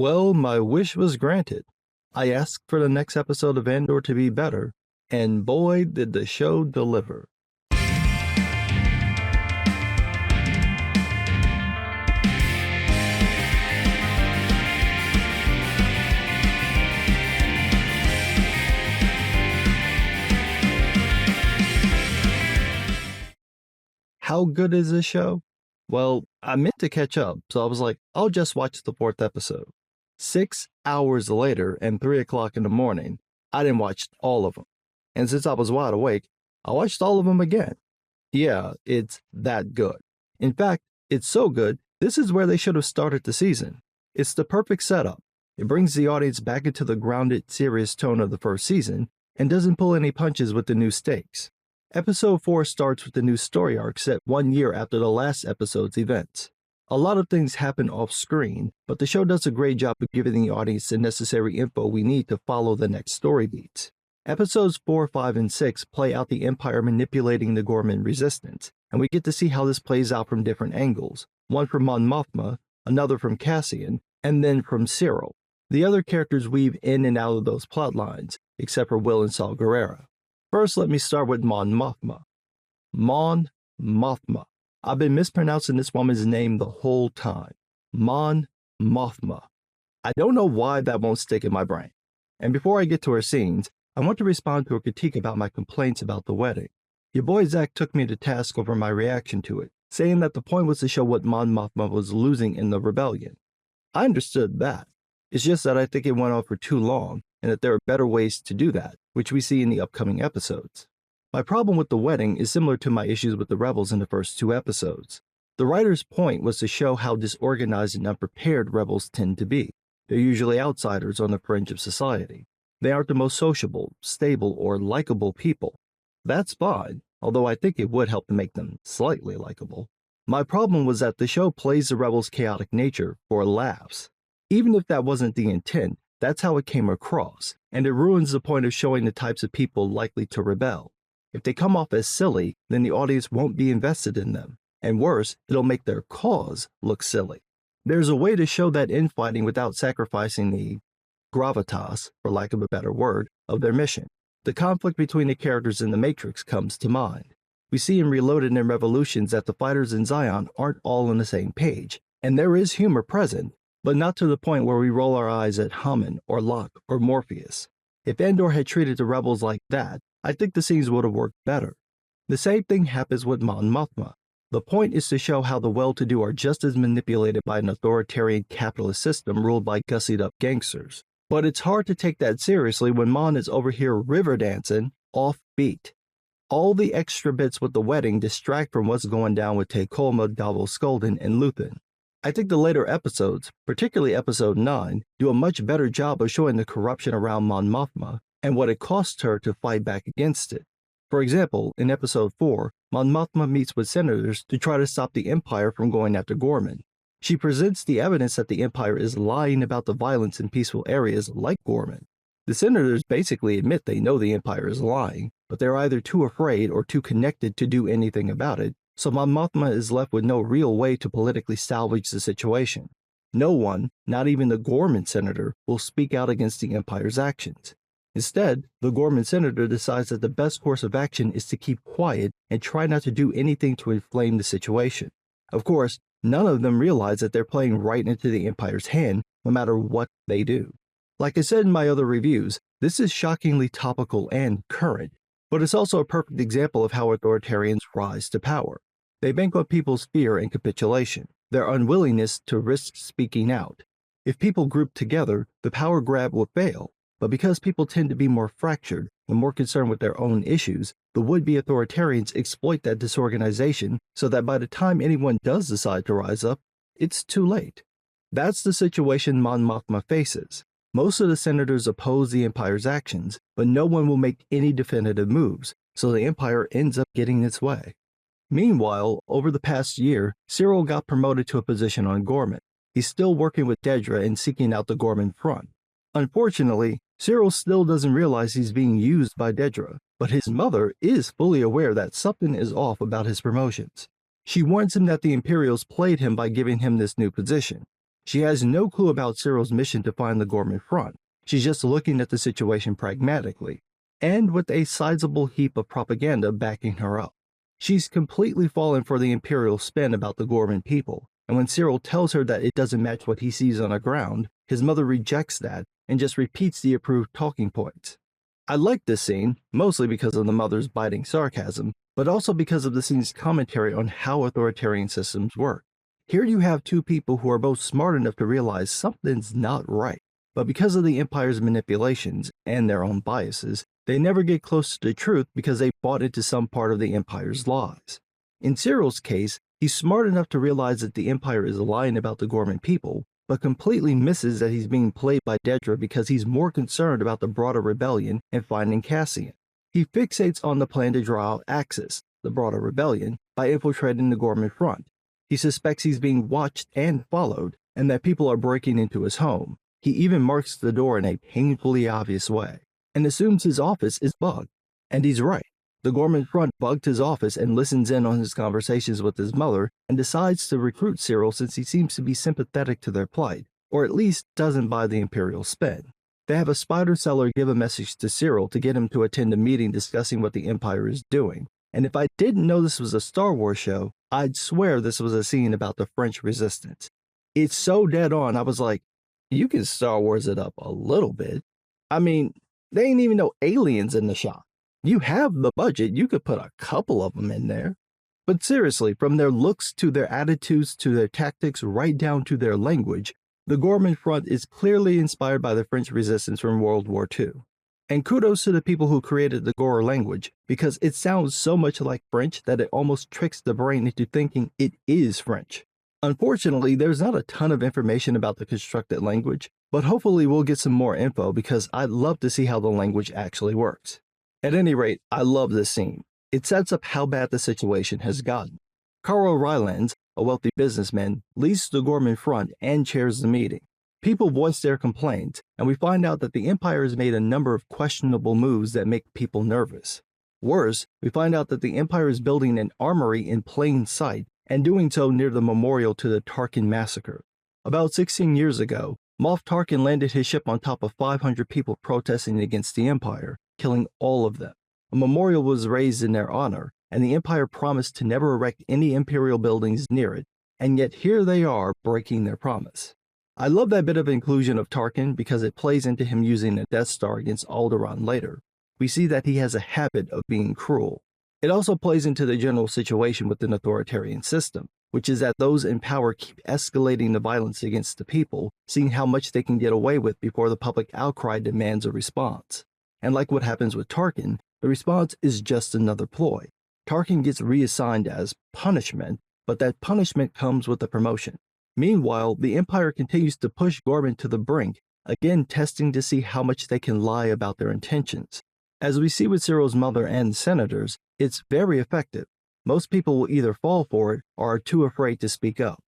Well, my wish was granted. I asked for the next episode of Andor to be better, and boy, did the show deliver. How good is this show? Well, I meant to catch up, so I was like, I'll just watch the 4th episode. 6 hours later and 3 o'clock in the morning, I didn't watch all of them. And since I was wide awake, I watched all of them again. Yeah, it's that good. In fact, it's so good, this is where they should have started the season. It's the perfect setup. It brings the audience back into the grounded, serious tone of the first season and doesn't pull any punches with the new stakes. Episode 4 starts with the new story arc set 1 year after the last episode's events. A lot of things happen off screen, but the show does a great job of giving the audience the necessary info we need to follow the next story beats. Episodes 4, 5, and 6 play out the Empire manipulating the Gorman resistance, and we get to see how this plays out from different angles, one from Mon Mothma, another from Cassian, and then from Cyril. The other characters weave in and out of those plot lines, except for Will and Saw Gerrera. First, let me start with Mon Mothma. Mon Mothma. I've been mispronouncing this woman's name the whole time. Mon Mothma. I don't know why that won't stick in my brain. And before I get to her scenes, I want to respond to a critique about my complaints about the wedding. Your boy Zach took me to task over my reaction to it, saying that the point was to show what Mon Mothma was losing in the rebellion. I understood that. It's just that I think it went on for too long, and that there are better ways to do that, which we see in the upcoming episodes. My problem with the wedding is similar to my issues with the rebels in the first 2 episodes. The writer's point was to show how disorganized and unprepared rebels tend to be. They're usually outsiders on the fringe of society. They aren't the most sociable, stable, or likable people. That's fine, although I think it would help to make them slightly likable. My problem was that the show plays the rebels' chaotic nature for laughs. Even if that wasn't the intent, that's how it came across, and it ruins the point of showing the types of people likely to rebel. If they come off as silly, then the audience won't be invested in them, and worse, it'll make their cause look silly. There's a way to show that infighting without sacrificing the gravitas, for lack of a better word, of their mission. The conflict between the characters in The Matrix comes to mind. We see in Reloaded and Revolutions that the fighters in Zion aren't all on the same page, and there is humor present, but not to the point where we roll our eyes at Hammond or Locke or Morpheus. If Andor had treated the rebels like that, I think the scenes would have worked better. The same thing happens with Mon Mothma. The point is to show how the well-to-do are just as manipulated by an authoritarian capitalist system ruled by gussied-up gangsters. But it's hard to take that seriously when Mon is over here river dancing off-beat. All the extra bits with the wedding distract from what's going down with Takolma, Davos Skolden, and Luthen. I think the later episodes, particularly episode 9, do a much better job of showing the corruption around Mon Mothma and what it costs her to fight back against it. For example, in episode 4, Mon Mothma meets with senators to try to stop the Empire from going after Gorman. She presents the evidence that the Empire is lying about the violence in peaceful areas like Gorman. The senators basically admit they know the Empire is lying, but they're either too afraid or too connected to do anything about it, so Mon Mothma is left with no real way to politically salvage the situation. No one, not even the Gorman senator, will speak out against the Empire's actions. Instead, the Gorman senator decides that the best course of action is to keep quiet and try not to do anything to inflame the situation. Of course, none of them realize that they're playing right into the Empire's hand no matter what they do. Like I said in my other reviews, this is shockingly topical and current, but it's also a perfect example of how authoritarians rise to power. They bank on people's fear and capitulation, their unwillingness to risk speaking out. If people group together, the power grab will fail, but because people tend to be more fractured and more concerned with their own issues, the would-be authoritarians exploit that disorganization so that by the time anyone does decide to rise up, it's too late. That's the situation Mon Mothma faces. Most of the senators oppose the Empire's actions, but no one will make any definitive moves, so the Empire ends up getting its way. Meanwhile, over the past year, Cyril got promoted to a position on Gorman. He's still working with Dedra and seeking out the Gorman front. Unfortunately, Cyril still doesn't realize he's being used by Dedra, but his mother is fully aware that something is off about his promotions. She warns him that the Imperials played him by giving him this new position. She has no clue about Cyril's mission to find the Gorman front. She's just looking at the situation pragmatically, and with a sizable heap of propaganda backing her up. She's completely fallen for the Imperial spin about the Gorman people, and when Cyril tells her that it doesn't match what he sees on the ground, his mother rejects that and just repeats the approved talking points. I like this scene, mostly because of the mother's biting sarcasm, but also because of the scene's commentary on how authoritarian systems work. Here you have two people who are both smart enough to realize something's not right, but because of the Empire's manipulations and their own biases, they never get close to the truth because they bought into some part of the Empire's lies. In Cyril's case, he's smart enough to realize that the Empire is lying about the Gorman people, but completely misses that he's being played by Dedra because he's more concerned about the broader rebellion and finding Cassian. He fixates on the plan to draw out Axis, the broader rebellion, by infiltrating the Gorman front. He suspects he's being watched and followed, and that people are breaking into his home. He even marks the door in a painfully obvious way, and assumes his office is bugged. And he's right. The Gorman front bugged his office and listens in on his conversations with his mother and decides to recruit Cyril since he seems to be sympathetic to their plight, or at least doesn't buy the Imperial spin. They have a spider seller give a message to Cyril to get him to attend a meeting discussing what the Empire is doing. And if I didn't know this was a Star Wars show, I'd swear this was a scene about the French resistance. It's so dead on, I was like, you can Star Wars it up a little bit. I mean, they ain't even no aliens in the shot. You have the budget, you could put a couple of them in there. But seriously, from their looks to their attitudes to their tactics right down to their language, the Gorman front is clearly inspired by the French resistance from World War II. And kudos to the people who created the Gor language, because it sounds so much like French that it almost tricks the brain into thinking it is French. Unfortunately, there's not a ton of information about the constructed language, but hopefully we'll get some more info because I'd love to see how the language actually works. At any rate, I love this scene. It sets up how bad the situation has gotten. Carl Rylands, a wealthy businessman, leads the Gorman front and chairs the meeting. People voice their complaints, and we find out that the Empire has made a number of questionable moves that make people nervous. Worse, we find out that the Empire is building an armory in plain sight, and doing so near the memorial to the Tarkin massacre. About 16 years ago, Moff Tarkin landed his ship on top of 500 people protesting against the Empire, killing all of them. A memorial was raised in their honor, and the Empire promised to never erect any Imperial buildings near it, and yet here they are breaking their promise. I love that bit of inclusion of Tarkin because it plays into him using a Death Star against Alderaan later. We see that he has a habit of being cruel. It also plays into the general situation with an authoritarian system, which is that those in power keep escalating the violence against the people, seeing how much they can get away with before the public outcry demands a response. And like what happens with Tarkin, the response is just another ploy. Tarkin gets reassigned as punishment, but that punishment comes with a promotion. Meanwhile, the Empire continues to push Gorman to the brink, again testing to see how much they can lie about their intentions. As we see with Cyril's mother and senators, it's very effective. Most people will either fall for it or are too afraid to speak up.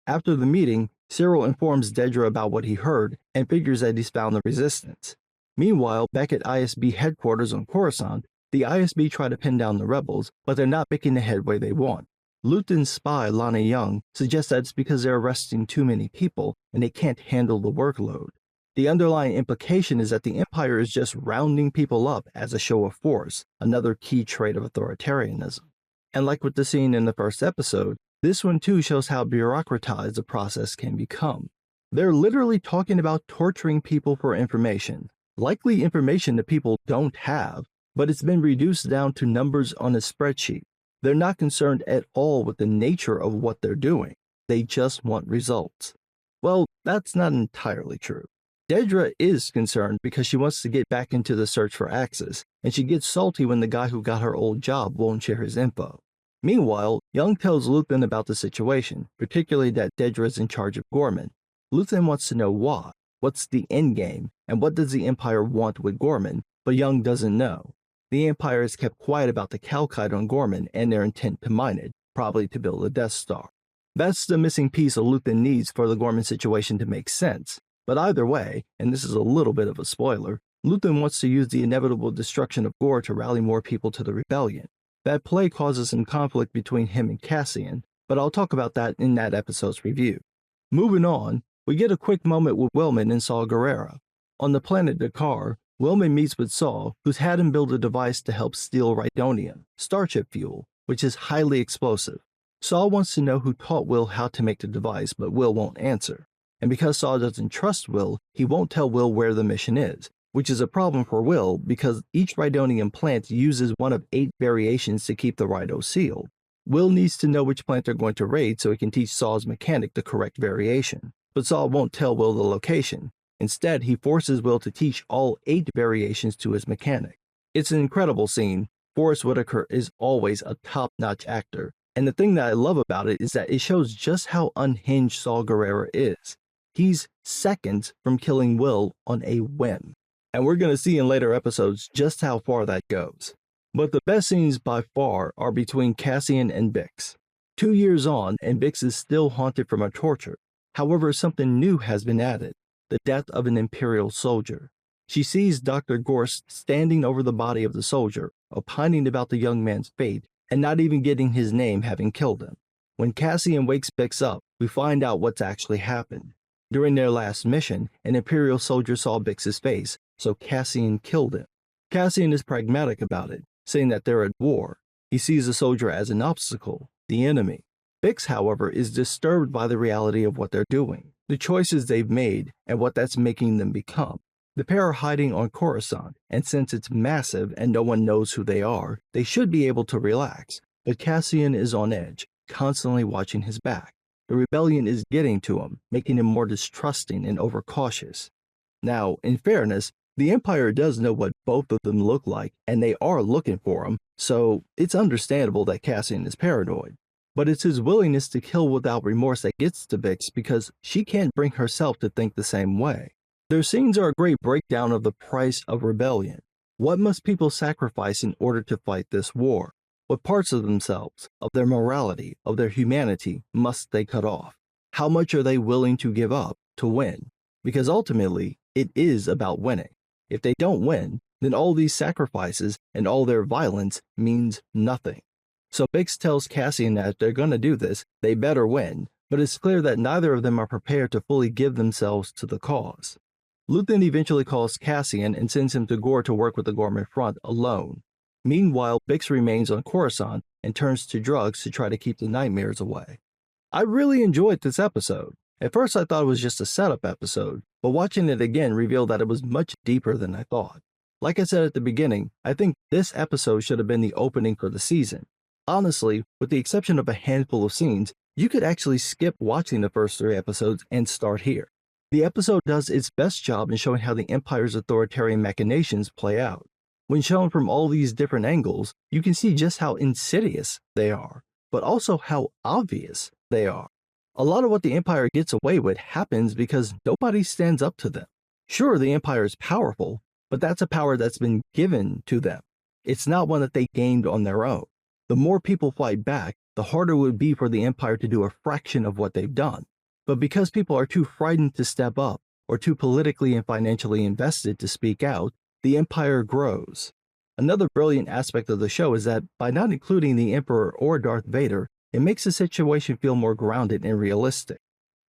After the meeting, Cyril informs Dedra about what he heard and figures that he's found the resistance. Meanwhile, back at ISB headquarters on Coruscant, the ISB try to pin down the rebels, but they're not making the headway they want. Luton's spy, Lana Young, suggests that it's because they're arresting too many people and they can't handle the workload. The underlying implication is that the Empire is just rounding people up as a show of force, another key trait of authoritarianism. And like with the scene in the first episode, this one too shows how bureaucratized the process can become. They're literally talking about torturing people for information, likely information that people don't have, but it's been reduced down to numbers on a spreadsheet. They're not concerned at all with the nature of what they're doing. They just want results. Well, that's not entirely true. Dedra is concerned because she wants to get back into the search for Axis, and she gets salty when the guy who got her old job won't share his info. Meanwhile, Young tells Luthen about the situation, particularly that Dedra is in charge of Gorman. Luthen wants to know why, what's the endgame, and what does the Empire want with Gorman, but Young doesn't know. The Empire has kept quiet about the Calcite on Gorman and their intent to mine it, probably to build a Death Star. That's the missing piece Luthen needs for the Gorman situation to make sense. But either way, and this is a little bit of a spoiler, Luthen wants to use the inevitable destruction of Gor to rally more people to the rebellion. That play causes some conflict between him and Cassian, but I'll talk about that in that episode's review. Moving on, We get a quick moment with Willman and Saw Gerrera. On the planet Dakar, Willman meets with Saw, who's had him build a device to help steal Rhydonium, starship fuel, which is highly explosive. Saw wants to know who taught Will how to make the device, but Will won't answer. And because Saw doesn't trust Will, he won't tell Will where the mission is, which is a problem for Will because each Rhydonium plant uses one of 8 variations to keep the Rhydo sealed. Will needs to know which plant they're going to raid so he can teach Saw's mechanic the correct variation. But Saw won't tell Will the location. Instead, he forces Will to teach all 8 variations to his mechanic. It's an incredible scene. Forrest Whitaker is always a top-notch actor, and the thing that I love about it is that it shows just how unhinged Saw Gerrera is. He's seconds from killing Will on a whim. And we're going to see in later episodes just how far that goes. But the best scenes by far are between Cassian and Bix. 2 years on, and Bix is still haunted from a torture. However, something new has been added, the death of an Imperial soldier. She sees Dr. Gorst standing over the body of the soldier, opining about the young man's fate, and not even getting his name having killed him. When Cassian wakes Bix up, we find out what's actually happened. During their last mission, an Imperial soldier saw Bix's face, so Cassian killed him. Cassian is pragmatic about it, saying that they're at war. He sees the soldier as an obstacle, the enemy. Bix, however, is disturbed by the reality of what they're doing, the choices they've made, and what that's making them become. The pair are hiding on Coruscant, and since it's massive and no one knows who they are, they should be able to relax. But Cassian is on edge, constantly watching his back. The rebellion is getting to him, making him more distrusting and overcautious. Now, in fairness, the Empire does know what both of them look like, and they are looking for him, so it's understandable that Cassian is paranoid. But it's his willingness to kill without remorse that gets to Bix because she can't bring herself to think the same way. Their scenes are a great breakdown of the price of rebellion. What must people sacrifice in order to fight this war? What parts of themselves, of their morality, of their humanity must they cut off? How much are they willing to give up to win? Because ultimately, it is about winning. If they don't win, then all these sacrifices and all their violence means nothing. So Bix tells Cassian that if they're going to do this, they better win, but it's clear that neither of them are prepared to fully give themselves to the cause. Luthen eventually calls Cassian and sends him to Gore to work with the Gorman Front alone. Meanwhile, Bix remains on Coruscant and turns to drugs to try to keep the nightmares away. I really enjoyed this episode. At first I thought it was just a setup episode, but watching it again revealed that it was much deeper than I thought. Like I said at the beginning, I think this episode should have been the opening for the season. Honestly, with the exception of a handful of scenes, you could actually skip watching the first 3 episodes and start here. The episode does its best job in showing how the Empire's authoritarian machinations play out. When shown from all these different angles, you can see just how insidious they are, but also how obvious they are. A lot of what the Empire gets away with happens because nobody stands up to them. Sure, the Empire is powerful, but that's a power that's been given to them. It's not one that they gained on their own. The more people fight back, the harder it would be for the Empire to do a fraction of what they've done. But because people are too frightened to step up, or too politically and financially invested to speak out, the Empire grows. Another brilliant aspect of the show is that by not including the Emperor or Darth Vader, it makes the situation feel more grounded and realistic.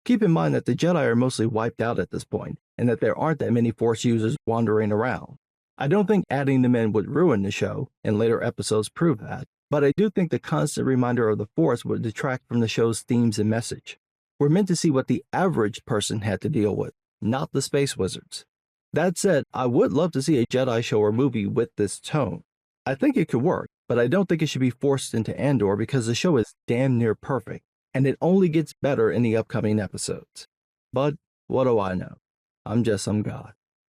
Keep in mind that the Jedi are mostly wiped out at this point, and that there aren't that many Force users wandering around. I don't think adding them in would ruin the show, and later episodes prove that, but I do think the constant reminder of the Force would detract from the show's themes and message. We're meant to see what the average person had to deal with, not the space wizards. That said, I would love to see a Jedi show or movie with this tone. I think it could work, but I don't think it should be forced into Andor because the show is damn near perfect, and it only gets better in the upcoming episodes. But what do I know? I'm just some guy.